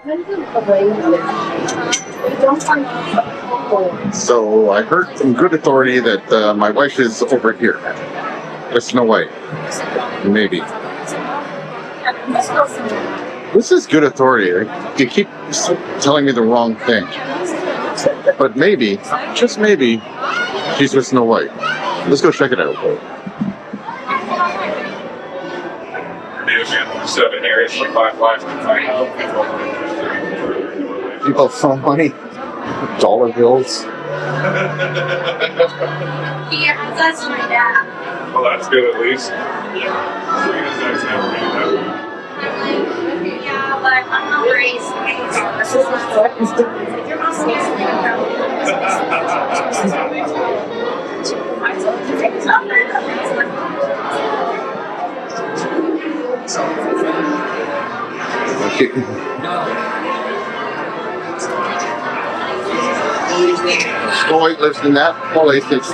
So I heard from good authority that my wife is over here. It's Snow White. Maybe. This is good authority. You keep telling me the wrong thing. But maybe, just maybe, she's with Snow White. Let's go check it out. People throw money, dollar bills. Yeah, that's my dad. Well, that's good at least. Yeah, but I'm not raised. Snow White lives in that place. It's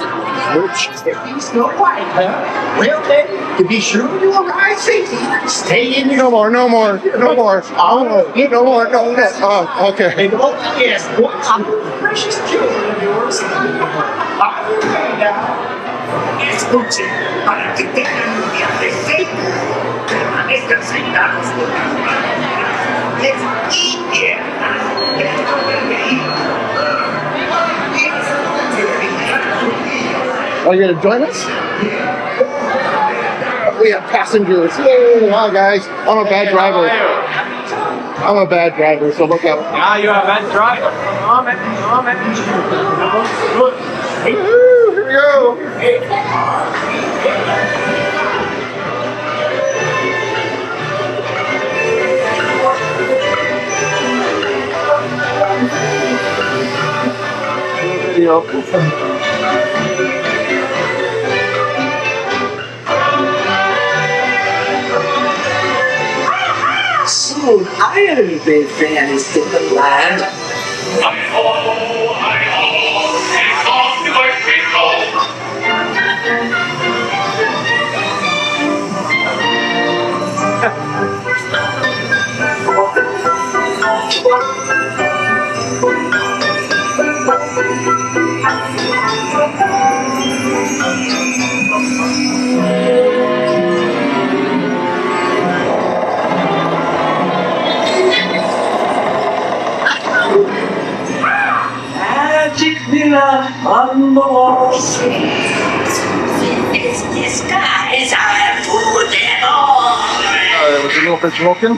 Snow White, huh? Well then, to be sure you arrive safely, stay in no more. No more. No more. No. Oh, okay. And don't forget, what's the precious children of yours? Escuchen, para que tengan un viaje seguro, permanezcan sentados con las manos y piernas dentro del vehículo. Are you gonna join us? We have passengers. Yay! Wow, guys, I'm a bad driver. I'm a bad driver, so look out. Ah, you're a bad driver. Good. Woo, here we go. Video. Soon Iron Big Fan is in the land. Magic mirror on the wall. It's disguise. I am unforgettable. Was a little bit smoking.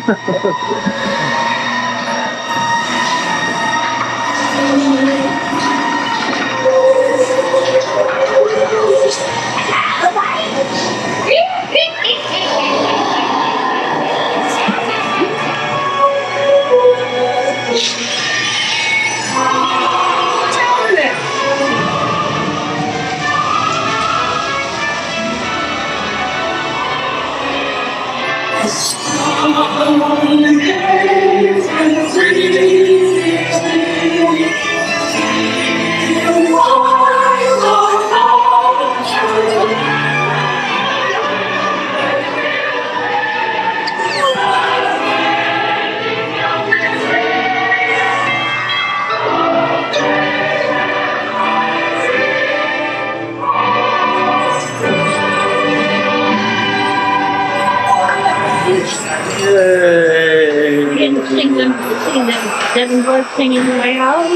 Singing away out.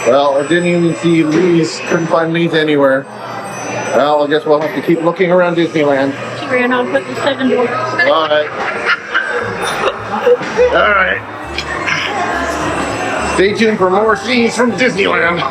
Well, I didn't even see Lee's. Couldn't find Lee's anywhere. Well, I guess we'll have to keep looking around Disneyland. She ran off with the 7 doors. All right. All right. Stay tuned for more scenes from Disneyland.